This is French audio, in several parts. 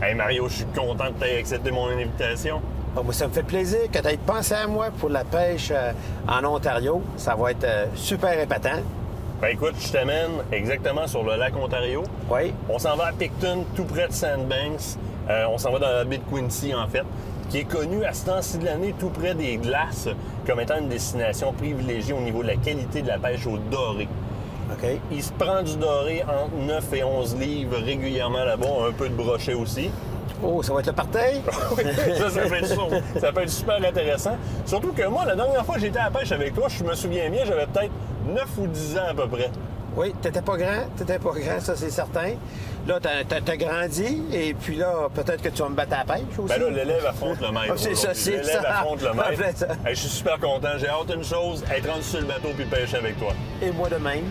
Hey Mario, je suis content de t'avoir accepté mon invitation. Bon, moi, ça me fait plaisir que tu aies pensé à moi pour la pêche en Ontario. Ça va être super épatant. Ben écoute, je t'amène exactement sur le lac Ontario. Oui. On s'en va à Picton, tout près de Sandbanks. On s'en va dans la baie de Quincy, en fait, qui est connue à ce temps-ci de l'année, tout près des glaces, comme étant une destination privilégiée au niveau de la qualité de la pêche au doré. OK. Il se prend du doré entre 9 et 11 livres régulièrement là-bas, un peu de brochet aussi. Oh, ça va être le party? Oui, ça peut être super intéressant. Surtout que moi, la dernière fois que j'étais à la pêche avec toi, je me souviens bien, j'avais peut-être 9 ou 10 ans à peu près. Oui, t'étais pas grand, ça c'est certain. Là, t'as grandi, et puis là, peut-être que tu vas me battre à la pêche aussi. Ben là, l'élève affronte le maître. C'est ça, c'est L'élève ça. affronte le maître. Parfait, ça. Hey, je suis super content. J'ai hâte d'une chose, être rendu sur le bateau puis pêcher avec toi. Et moi de même.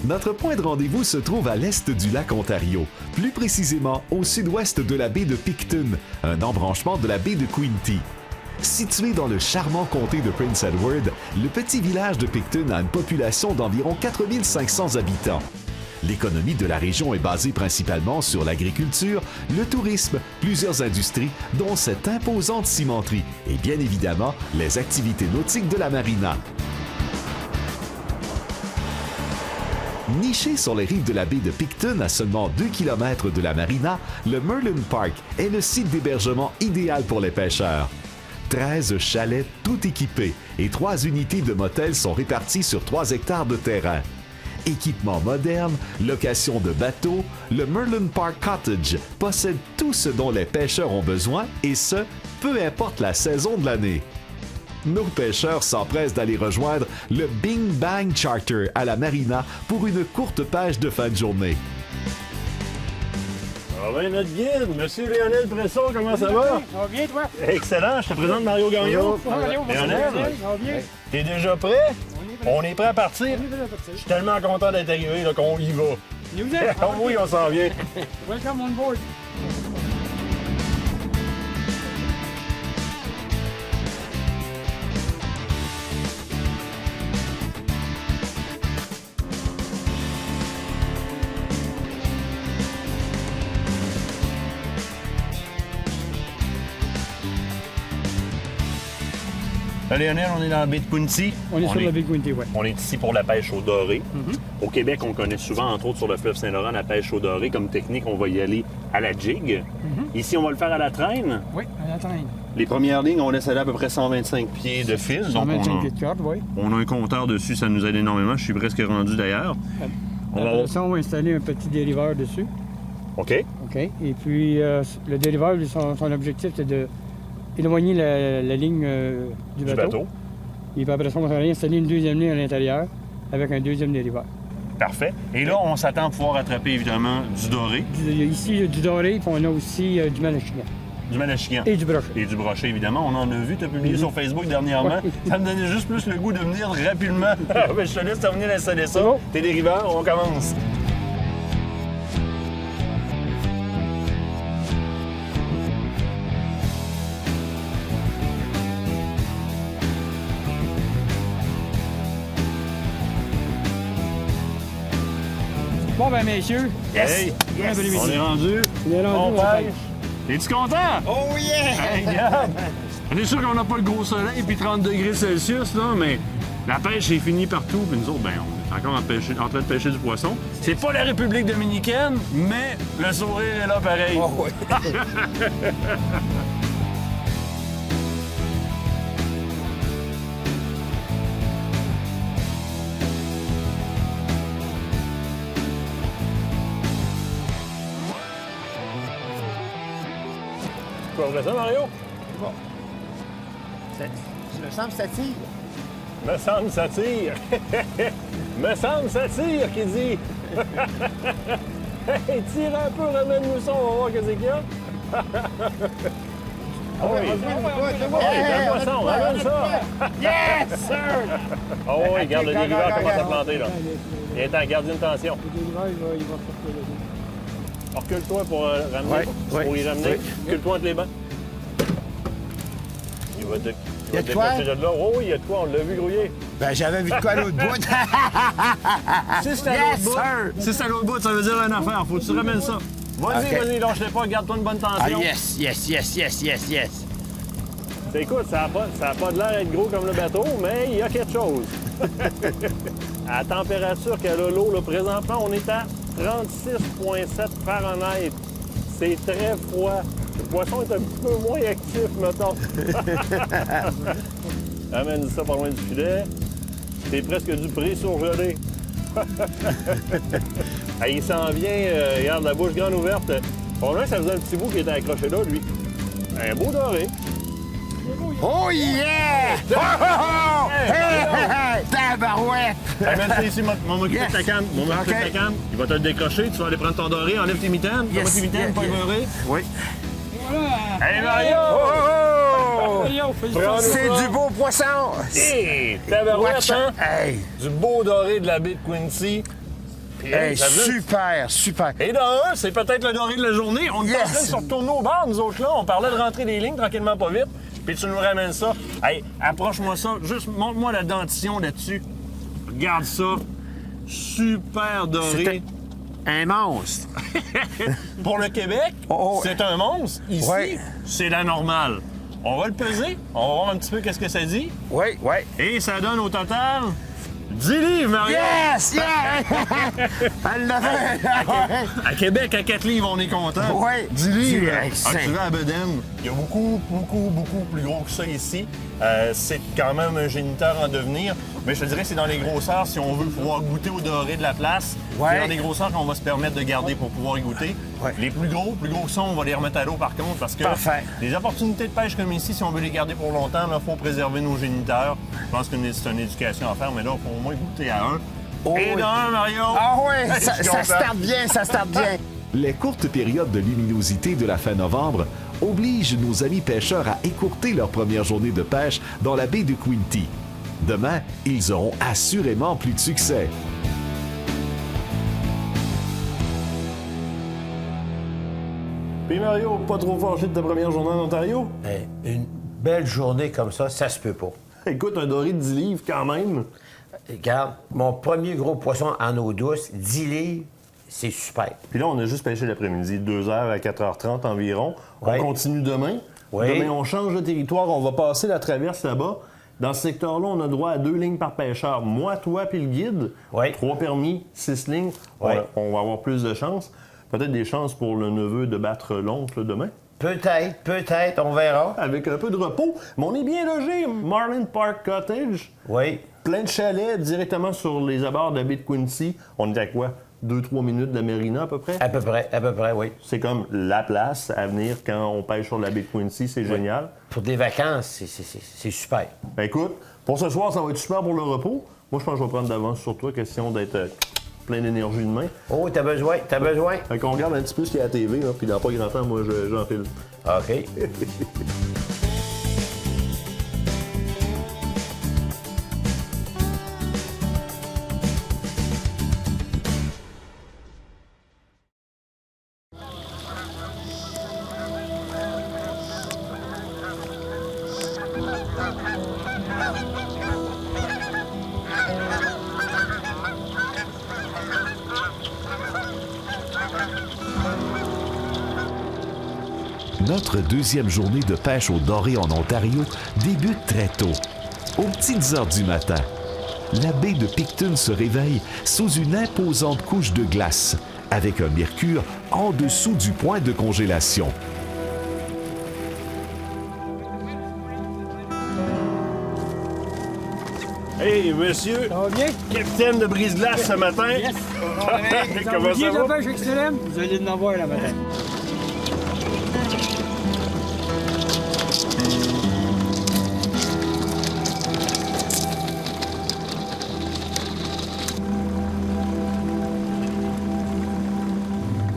Notre point de rendez-vous se trouve à l'est du lac Ontario, plus précisément au sud-ouest de la baie de Picton, un embranchement de la baie de Quinte. Situé dans le charmant comté de Prince Edward, le petit village de Picton a une population d'environ 4500 habitants. L'économie de la région est basée principalement sur l'agriculture, le tourisme, plusieurs industries, dont cette imposante cimenterie, et bien évidemment les activités nautiques de la marina. Niché sur les rives de la baie de Picton, à seulement 2 km de la marina, le Merlin Park est le site d'hébergement idéal pour les pêcheurs. 13 chalets tout équipés et 3 unités de motel sont réparties sur 3 hectares de terrain. Équipement moderne, location de bateaux, le Merlin Park Cottage possède tout ce dont les pêcheurs ont besoin, et ce, peu importe la saison de l'année. Nos pêcheurs s'empressent d'aller rejoindre le Bing Bang Charter à la marina pour une courte pêche de fin de journée. Ah ben, notre guide, M. Lionel Bresson, comment ça va? Ça va bien, toi? Excellent, je te présente Mario Gagnon. Lionel, Ça va bien? t'es déjà prêt? On est prêt à partir? On est prêt à partir. Je suis tellement content d'être arrivé là, qu'on y va. Nous êtes? Oui, on s'en vient. Welcome on board. Là, Lionel, on est dans la baie de Quincy. On est sur la Big Windy, ouais. On est ici pour la pêche au doré. Au Québec, on connaît souvent, entre autres sur le fleuve Saint-Laurent, la pêche au doré. Comme technique, on va y aller à la jig. Ici, on va le faire à la traîne. Oui, à la traîne. Les premières lignes, on laisse aller à peu près 125 pieds de fil. Donc, 125 pieds de corde, oui. on a un compteur dessus, ça nous aide énormément. Je suis presque rendu d'ailleurs. On va Après ça, on va installer un petit dériveur dessus. OK. OK. Et puis, le dériveur, son objectif, c'est d'éloigner la ligne du bateau. Et puis après ça, on va installer une deuxième ligne à l'intérieur avec un deuxième dériveur. Parfait. Et là, on s'attend à pouvoir attraper, évidemment, du doré, Ici, il y a du doré, puis on a aussi du malachigan. du malachigan. Et du brochet. Et du brochet, évidemment. On en a vu, tu as publié sur Facebook dernièrement. Ouais. Ça me donnait juste plus le goût de venir rapidement. Ben, je te laisse terminer d'installer ça. C'est bon. T'es dériveurs, on commence. Bon, ben, messieurs. Hey, Bon après-midi. on est rendu. On est rendu, On on pêche. pêche. Es-tu content? Oh yeah! Hey, regarde! On est sûr qu'on n'a pas le gros soleil puis 30 degrés Celsius, là, mais la pêche est finie partout. Puis nous autres, ben, on est encore en train de pêcher du poisson. C'est pas la République dominicaine, mais le sourire est là pareil. Oh oui. Tu vois ça, Mario? Je me sens que ça tire. Me semble ça tire. Me semble ça tire, qui dit. Hey, tire un peu, ramène-nous ça, on va voir qu'est-ce qu'il y a. Ah oui. Hey, un poisson, ramène ça. Yes, sir! Ah oui, regarde, le dériveur commence à planter, là. Il est en garde une tension. Le dériveur, il va sortir le dos. Recule-toi pour ramener, Ouais, pour ouais, y ramener. ouais. Recule-toi entre les bancs. Il va te Y a de quoi? décrocher de là. Oh oui, il y a de quoi, on l'a vu grouiller. Ben, j'avais vu de quoi à l'autre bout. Si c'est à Yes, l'autre bout, sir. si c'est à l'autre bout, ça veut dire une affaire. Faut que tu ramènes ça. Vas-y, OK. vas-y, lâche-les pas, garde-toi une bonne tension. Ah, yes, yes, yes, yes, yes, yes. Écoute, ça n'a pas de l'air d'être gros comme le bateau, mais il y a quelque chose. À la température qu'elle a l'eau, là, présentement, on est à 36,7 Fahrenheit. C'est très froid. Le poisson est un petit peu moins actif, mettons. Amène ça pas loin du filet. C'est presque du pré-surgelé. Ah, il s'en vient, regarde, la bouche grande ouverte. Pour là, ça faisait un petit bout qui était accroché là, lui. Un beau doré. Oh yeah! Oh, oh, oh! Hey, hey, hey! Tabarouette! Amène ça ici, mon m'occuper Yes. de ta canne. Mon m'occuper de OK. ta canne. Il va te le décrocher, tu vas aller prendre ton doré, enlève tes mitaines. Yes, Pas tes mitaines, yes, pas yes. ébeuré. Oui. Voilà! Hey Mario! Oh! Mario, Prends-le. C'est du beau poisson! Hey! Tabarouette, Watch hein? out. Hey! Du beau doré de la baie de Quincy. Puis, Hey, ça faisait- super, super. Et d'un, c'est peut-être le doré de la journée. On est en Yes. train de se retourner au bar, nous autres là. On parlait de rentrer des lignes tranquillement, pas vite. Puis tu nous ramènes ça. Hey, approche-moi ça. Juste montre-moi la dentition là-dessus. Regarde ça. Super doré. C'était un monstre. Pour le Québec, Oh, oh. c'est un monstre. Ici, Ouais. c'est la normale. On va le peser. On va voir un petit peu qu'est-ce que ça dit. Oui, oui. Et ça donne au total 10 livres, Mario. Yes! Yeah! Elle l'a fait! À Québec, à 4 livres, on est content. Ouais. 10 livres. Excellent. Ah, tu vas à Bedaine, il y a beaucoup plus gros que ça ici. C'est quand même un géniteur en devenir. Mais je te dirais que c'est dans les grosseurs, si on veut pouvoir goûter au doré de la place, Ouais. c'est dans les grosseurs qu'on va se permettre de garder pour pouvoir y goûter. Ouais. Les plus gros que ça, on va les remettre à l'eau par contre, parce que Parfait. les opportunités de pêche comme ici, si on veut les garder pour longtemps, il faut préserver nos géniteurs. Je pense que c'est une éducation à faire, mais là, il faut au moins goûter à un. Oh, Et oui. d'un, Mario! Ah ouais, Je ça, suis ça content. starte bien, ça starte bien. Les courtes périodes de luminosité de la fin novembre obligent nos amis pêcheurs à écourter leur première journée de pêche dans la baie de Quinte. Demain, ils auront assurément plus de succès. Puis Mario, pas trop fâché de ta première journée en Ontario? Hey, une belle journée comme ça se peut pas. Écoute, un doré de 10 livres quand même. Regarde, mon premier gros poisson en eau douce, 10 livres, c'est super. Puis là, on a juste pêché l'après-midi, 2h à 4h30 environ. Ouais. On continue demain. Oui. Demain, on change de territoire, on va passer la traverse là-bas. Dans ce secteur-là, on a droit à 2 lignes par pêcheur. Moi, toi, puis le guide. Oui. 3 permis, 6 lignes. Oui. On va avoir plus de chances. Peut-être des chances pour le neveu de battre l'oncle demain. Peut-être, on verra. Avec un peu de repos. Mais on est bien logé. Marlin Park Cottage. Oui. Plein de chalets directement sur les abords de la baie de Quincy. On est à quoi? 2-3 minutes de la marina à peu près? À peu près, oui. C'est comme la place à venir quand on pêche sur la baie de Quincy. C'est génial. Pour des vacances, c'est super. Ben, écoute, pour ce soir, ça va être super pour le repos. Moi, je pense que je vais prendre d'avance sur toi, question d'être plein d'énergie demain. Oh, t'as besoin. Fait qu'on regarde un petit peu ce qu'il y a à la TV, là, puis dans pas grand temps, moi, j'enfile. OK. Notre deuxième journée de pêche au doré en Ontario débute très tôt, aux petites heures du matin. La baie de Picton se réveille sous une imposante couche de glace, avec un mercure en dessous du point de congélation. Hey, monsieur, Ça va bien? capitaine de brise-glace ce matin. Yes! Comment ça de va? pêche excellent? Vous allez en avoir la matin.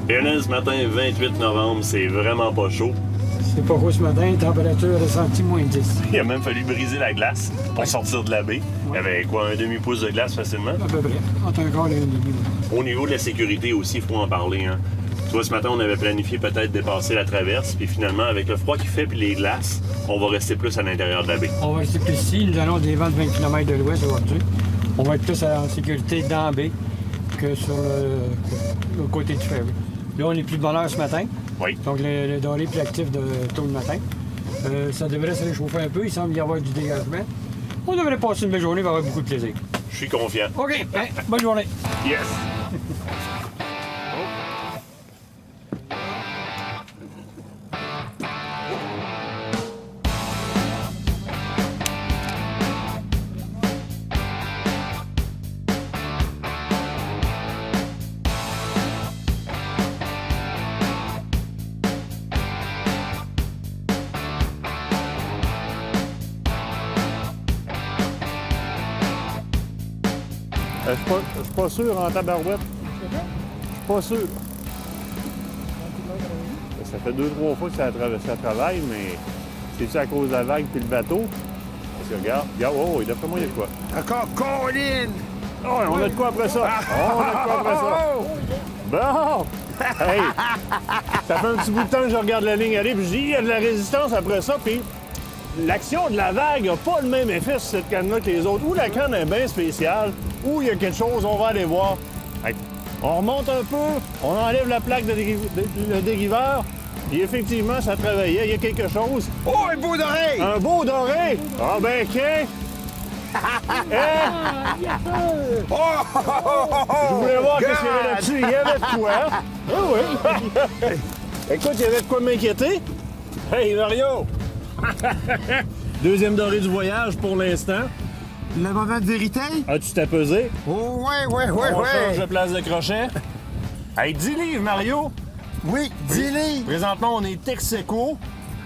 Lionel, ce matin, 28 novembre, c'est vraiment pas chaud. C'est pas chaud ce matin, température ressentie moins 10. Il a même fallu briser la glace pour sortir de la baie. Il y avait quoi, un demi-pouce de glace facilement? À peu près. Entre un quart et un demi. Au niveau de la sécurité aussi, il faut en parler. Hein. Tu vois, ce matin, on avait planifié peut-être dépasser la traverse, puis finalement, avec le froid qu'il fait puis les glaces, on va rester plus à l'intérieur de la baie. On va rester plus ici. Nous allons des vents de 20 km de l'ouest aujourd'hui. On va être plus en sécurité dans la baie que sur le côté du ferry. Là, on est plus de bonne heure ce matin. Oui. Donc, le doré est plus actif de tôt le matin. Ça devrait se réchauffer un peu. Il semble y avoir du dégagement. On devrait passer une belle journée. Il va y avoir beaucoup de plaisir. Je suis confiant. OK. Hein, bonne journée. Yes! Je suis pas sûr en tabarouette. Je suis pas sûr. Ça fait 2-3 fois que ça travaille, mais c'est-tu à cause de la vague puis le bateau? Parce que regarde, oh, d'après moi, il y a de quoi? Encore Colin! Oh, on a de quoi après ça? On a de quoi après ça? Bon! Hey! Ça fait un petit bout de temps que je regarde la ligne aller, puis je dis, il y a de la résistance après ça, puis l'action de la vague n'a pas le même effet sur cette canne-là que les autres. Ou la canne est bien spéciale, ou il y a quelque chose, on va aller voir. Hey, on remonte un peu, on enlève la plaque de dériveur, et effectivement, ça travaillait, il y a quelque chose. Oh, un beau doré! Un beau doré! Ah ben, qu'est? Je voulais voir qu'est-ce qu'il y avait là-dessus. Il y avait de quoi. Ah oui. Écoute, il y avait de quoi m'inquiéter. Hey, Mario! Deuxième doré du voyage pour l'instant. Le moment de vérité? As-tu t'apesé? Oh, ouais. On change de place de crochet. Hey, 10 livres, Mario! Oui, 10 livres. Présentement, on est ex-aequo.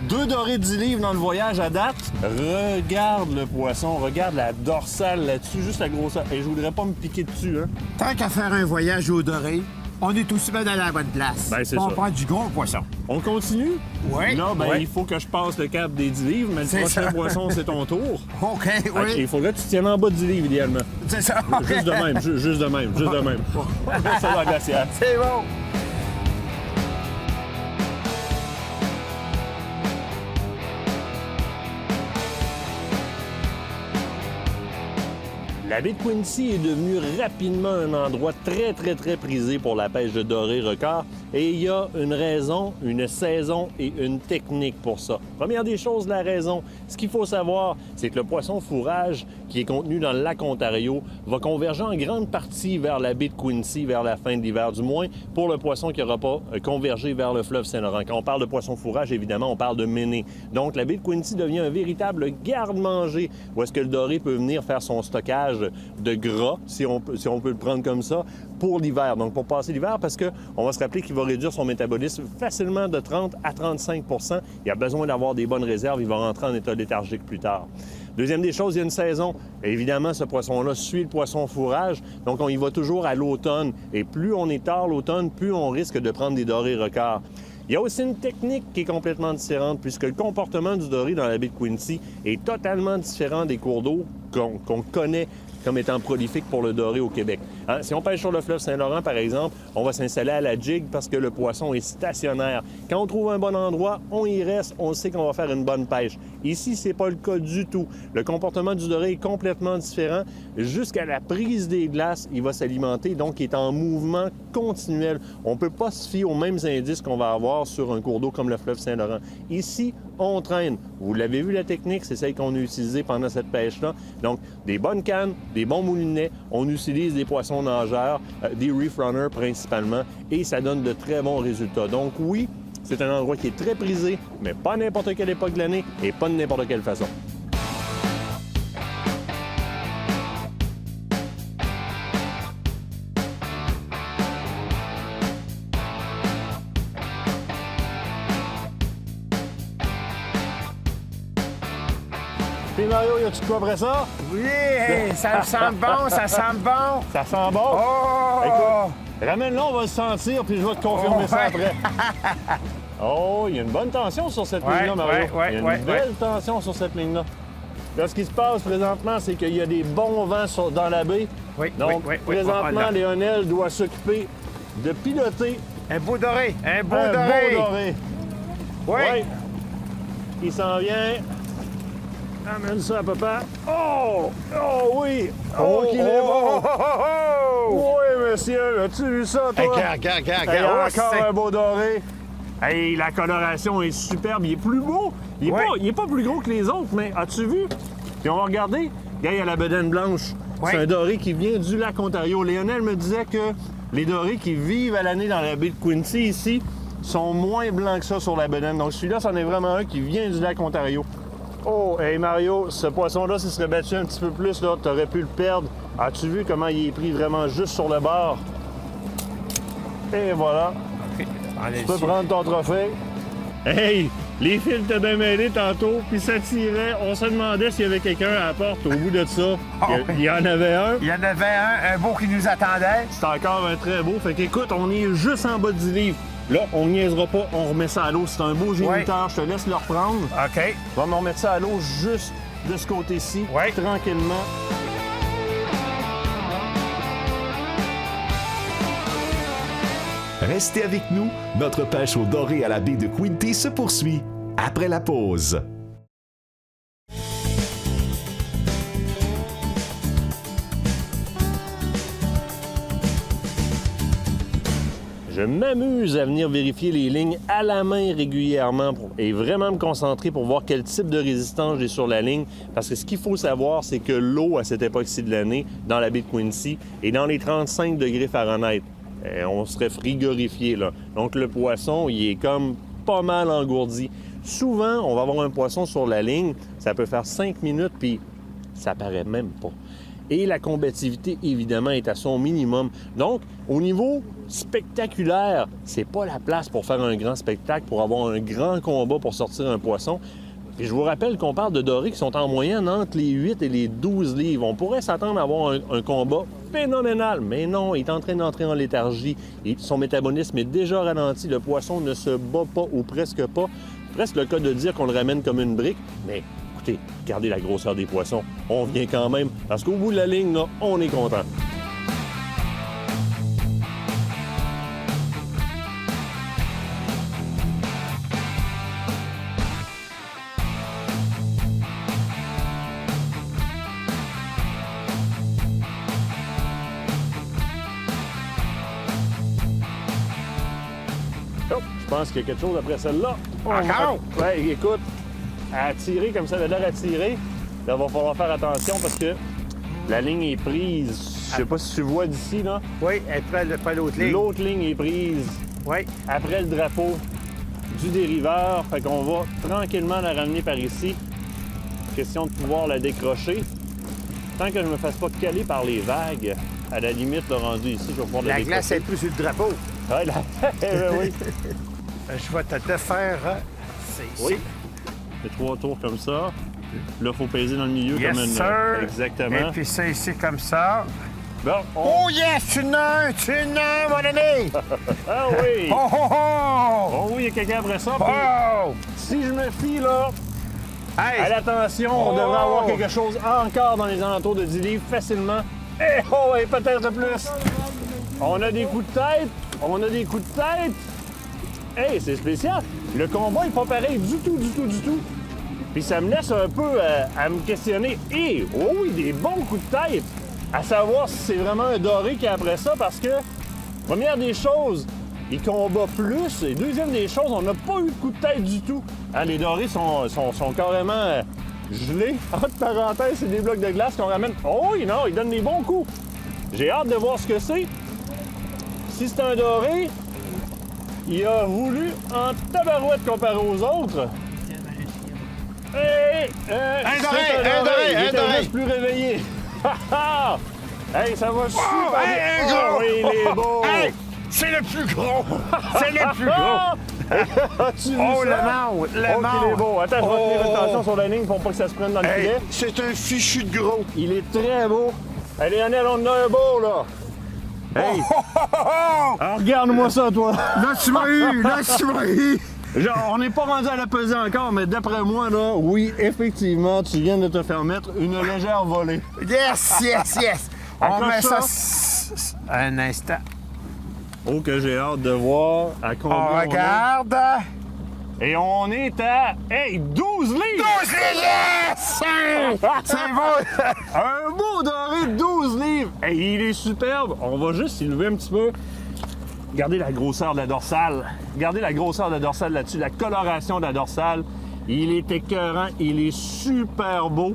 2 dorés de 10 livres dans le voyage à date. Regarde le poisson, regarde la dorsale là-dessus, juste la grosseur. Et je voudrais pas me piquer dessus, hein. Tant qu'à faire un voyage au doré, on est aussi bien dans la bonne place. Ben, c'est on ça. prend du gros poisson. On continue? Oui. Non, ben Oui. il faut que je passe le cap des 10 livres, mais le C'est prochain ça. poisson, c'est ton tour. OK, Ok, oui. il faudrait que tu tiennes en bas de 10 livres, idéalement. C'est ça. Juste de même, juste de même, juste de même. On va mettre ça dans la glacière. C'est bon. La baie de Quincy est devenue rapidement un endroit très prisé pour la pêche de doré record. Et il y a une raison, une saison et une technique pour ça. Première des choses, la raison. Ce qu'il faut savoir, c'est que le poisson fourrage qui est contenu dans le lac Ontario va converger en grande partie vers la baie de Quincy vers la fin de l'hiver, du moins pour le poisson qui n'aura pas convergé vers le fleuve Saint-Laurent. Quand on parle de poisson fourrage, évidemment, on parle de méné. Donc, la baie de Quincy devient un véritable garde-manger où est-ce que le doré peut venir faire son stockage de gras, si on peut le prendre comme ça, pour l'hiver. Donc, pour passer l'hiver, parce qu'on va se rappeler qu'il va réduire son métabolisme facilement de 30 à 35 %. Il a besoin d'avoir des bonnes réserves. Il va rentrer en état léthargique plus tard. Deuxième des choses, il y a une saison. Évidemment, ce poisson-là suit le poisson fourrage, donc on y va toujours à l'automne. Et plus on est tard l'automne, plus on risque de prendre des dorés records. Il y a aussi une technique qui est complètement différente, puisque le comportement du doré dans la baie de Quincy est totalement différent des cours d'eau qu'on connaît comme étant prolifique pour le doré au Québec. Hein? Si on pêche sur le fleuve Saint-Laurent, par exemple, on va s'installer à la jig parce que le poisson est stationnaire. Quand on trouve un bon endroit, on y reste, on sait qu'on va faire une bonne pêche. Ici, c'est pas le cas du tout. Le comportement du doré est complètement différent. Jusqu'à la prise des glaces, il va s'alimenter, donc il est en mouvement continuel. On peut pas se fier aux mêmes indices qu'on va avoir sur un cours d'eau comme le fleuve Saint-Laurent. Ici, on traîne. Vous l'avez vu, la technique, c'est celle qu'on a utilisée pendant cette pêche-là. Donc, des bonnes cannes, des bons moulinets, on utilise des poissons nageurs, des reef runners principalement, et ça donne de très bons résultats. Donc oui, c'est un endroit qui est très prisé, mais pas à n'importe quelle époque de l'année et pas de n'importe quelle façon. Puis Mario, y a-tu de quoi après ça? Oui, ça sent bon, ça sent bon. Ça sent bon? Oh! Écoute, ramène-le, on va le sentir, puis je vais te confirmer ça après. Oh, il y a une bonne tension sur cette ligne-là, Mario. Il y a une belle tension sur cette ligne-là. Là, ce qui se passe présentement, c'est qu'il y a des bons vents dans la baie. Donc, présentement, Léonel doit s'occuper de piloter Un beau doré. Un beau Un doré. beau doré. Oui. Oui. Il s'en vient. Amène ça à papa. Oh! Oh oui! Oh, qu'il est bon! Oui, monsieur! As-tu vu ça, toi? Hey, regarde. Il y a Oh, encore c'est- un beau doré. Hey, la coloration est superbe. Il est plus beau. Il est pas plus gros que les autres, mais as-tu vu? Puis on va regarder. Regarde, il y a la bedaine blanche. Ouais. C'est un doré qui vient du lac Ontario. Lionel me disait que les dorés qui vivent à l'année dans la baie de Quincy, ici, sont moins blancs que ça sur la bedaine. Donc celui-là, c'en est vraiment un qui vient du lac Ontario. Oh, hey Mario, ce poisson-là, s'il serait battu un petit peu plus, là, t'aurais pu le perdre. As-tu vu comment il est pris vraiment juste sur le bord? Et voilà. Tu peux prendre ton trophée. Hey! Les fils étaient bien mêlés tantôt, puis ça tirait. On se demandait s'il y avait quelqu'un à la porte au bout de ça. Il y en avait un. Il y en avait un beau qui nous attendait. C'est encore un très beau. Fait qu'écoute, on est juste en bas du livre. Là, on niaisera pas, on remet ça à l'eau. C'est un beau géniteur. Je te laisse le reprendre. OK. On va remettre ça à l'eau juste de ce côté-ci, Ouais. tranquillement. Restez avec nous, notre pêche au doré à la baie de Quinte se poursuit après la pause. Je m'amuse à venir vérifier les lignes à la main régulièrement et vraiment me concentrer pour voir quel type de résistance j'ai sur la ligne. Parce que ce qu'il faut savoir, c'est que l'eau à cette époque-ci de l'année, dans la baie de Quincy, est dans les 35 degrés Fahrenheit. On serait frigorifié, là. Donc le poisson, il est comme pas mal engourdi. Souvent, on va avoir un poisson sur la ligne, ça peut faire 5 minutes, puis ça paraît même pas. Et la combativité, évidemment, est à son minimum. Donc, au niveau spectaculaire, c'est pas la place pour faire un grand spectacle, pour avoir un grand combat pour sortir un poisson. Puis je vous rappelle qu'on parle de dorés qui sont en moyenne entre les 8 et les 12 livres. On pourrait s'attendre à avoir un combat phénoménal, mais non, il est en train d'entrer en léthargie. Et son métabolisme est déjà ralenti. Le poisson ne se bat pas ou presque pas. Presque le cas de dire qu'on le ramène comme une brique, mais écoutez, regardez la grosseur des poissons. On vient quand même, parce qu'au bout de la ligne, là, on est content. Oh, je pense qu'il y a quelque chose après celle-là. Encore? Oui, écoute, à tirer comme ça avait l'air à tirer, là, va falloir faire attention parce que la ligne est prise. Je sais pas si tu vois d'ici, là. Oui, après l'autre ligne. L'autre ligne est prise Oui. après le drapeau du dériveur. Fait qu'on va tranquillement la ramener par ici. Question de pouvoir la décrocher. Tant que je me fasse pas caler par les vagues, à la limite, le rendu ici, je vais pouvoir La la glace décrocher. est plus sur le drapeau. Ouais, oui. Je vais te le faire. C'est Oui. Fait 3 tours comme ça. Là, il faut peser dans le milieu Yes, comme une... sir. Exactement. Et puis ça ici comme ça. Bon, Oh yes, tu n'as un, mon ami! Ah oui! Oh oh oh! Oh oui, il y a quelqu'un après ça. Puis, Oh! si je me fie, là, à Hey! l'attention, on Oh! devrait avoir quelque chose encore dans les alentours de 10 livres facilement. Eh oh, et peut-être plus. On a des coups de tête. On a des coups de tête. Hey, c'est spécial. Le combat est pas pareil du tout. Puis ça me laisse un peu à me questionner. Et, oh oui, des bons coups de tête. À savoir si c'est vraiment un doré qui est après ça, parce que, première des choses, il combat plus. Et deuxième des choses, on n'a pas eu de coup de tête du tout. Hein, les dorés sont carrément gelés. Entre parenthèses, c'est des blocs de glace qu'on ramène. Oh oui, non, ils donnent des bons coups. J'ai hâte de voir ce que c'est. Si c'est un doré, il a voulu en tabarouette comparé aux autres. Hey, Un doré, c'est un doré, Il un était doré. juste plus réveillé. Hey, ça va super Hey, un bien. gros! Oh, oui, il est beau. Hey! C'est le plus gros! C'est le plus gros! As-tu vu Oh, ça? le mort! Le Oh, qu'il est mort! beau. Attends, je vais tenir Oh. attention sur la ligne pour pas que ça se prenne dans le Hey, filet. c'est un fichu de gros! Il est très beau. Allez, Lionel, on en a un beau, là. Hey, alors, regarde-moi ça, toi. Là, tu m'as eu! Là, tu m'as eu! Genre, on n'est pas rendu à la peser encore, mais d'après moi, là, oui, effectivement, tu viens de te faire mettre une légère volée. Yes, yes, yes! On Accroche met ça... ça. Un instant. Oh, que j'ai hâte de voir à combien On regarde. Et on est à, hey, 12 livres! 12 yes! C'est beau! Un beau doré de 12 livres! Hey, il est superbe! On va juste s'élever un petit peu. Regardez la grosseur de la dorsale. Regardez la grosseur de la dorsale là-dessus, la coloration de la dorsale. Il est écœurant, il est super beau.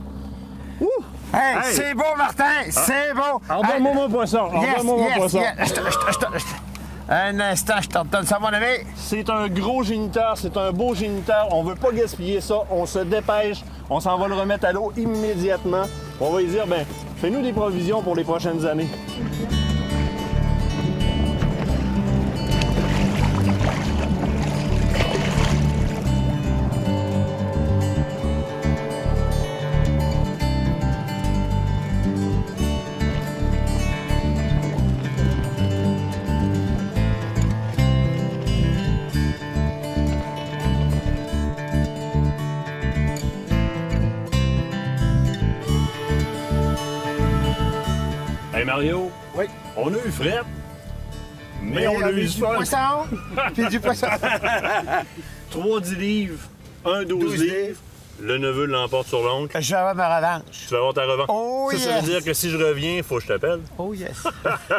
Ouh! Hey, Hey! c'est beau, Martin! C'est beau! Envoie-moi mon poisson! Envoie-moi mon poisson! Un instant, je te redonne ça, mon ami. C'est un gros géniteur, c'est un beau géniteur. On veut pas gaspiller ça. On se dépêche. On s'en va le remettre à l'eau immédiatement. On va lui dire, ben, fais-nous des provisions pour les prochaines années. Hey Mario, Oui. on a eu fret, mais on a eu du fun. poisson. Puis du poisson. 3 10 livres, un 12 12 livres. livres. Le neveu l'emporte sur l'oncle. Je vais avoir ma revanche. Tu vas avoir ta revanche. Oh, ça yes. veut dire que si je reviens, il faut que je t'appelle. Oh yes.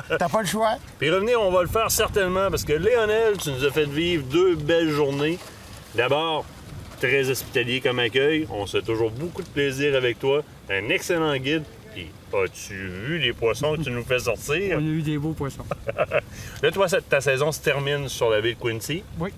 T'as pas le choix. Puis revenir, on va le faire certainement parce que Léonel, tu nous as fait vivre 2 belles journées. D'abord, très hospitalier comme accueil. On se fait toujours beaucoup de plaisir avec toi. Un excellent guide. Puis, as-tu vu les poissons que tu nous fais sortir? On a eu des beaux poissons. Là, toi, ta saison se termine sur la baie de Quincy. Oui.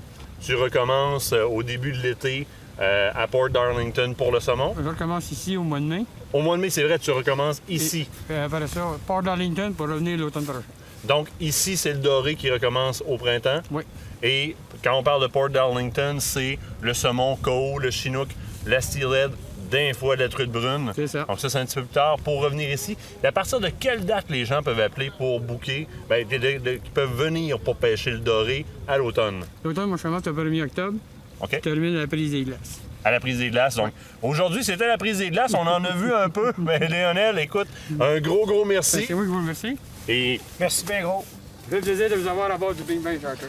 Tu recommences au début de l'été à Port Darlington pour le saumon. Je recommence ici au mois de mai. Au mois de mai, c'est vrai, tu recommences ici. Et après ça, Port Darlington pour revenir l'automne prochain. Donc, ici, c'est le doré qui recommence au printemps. Oui. Et quand on parle de Port Darlington, c'est le saumon, coho, le chinook, la steelhead, d'un fois de la truite brune. C'est ça. Donc ça, c'est un petit peu plus tard pour revenir ici. Et à partir de quelle date les gens peuvent appeler pour booker? Bien, qui peuvent venir pour pêcher le doré à l'automne. L'automne, moi, je commence le 1er octobre. OK? Je termine à la prise des glaces. À la prise des glaces. Donc, aujourd'hui, c'était la prise des glaces. On en a vu un peu. Mais Léonel, écoute, un gros merci. C'est moi qui vous remercie. Et Merci bien gros. Ça fait plaisir de vous avoir à bord du Big Bang Charter.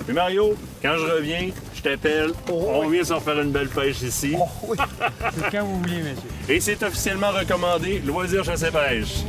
puis Mario, quand je reviens, je t'appelle. On vient s'en faire une belle pêche ici. Oh oui. C'est quand vous voulez, monsieur. Et c'est officiellement recommandé, loisir chasse et pêche.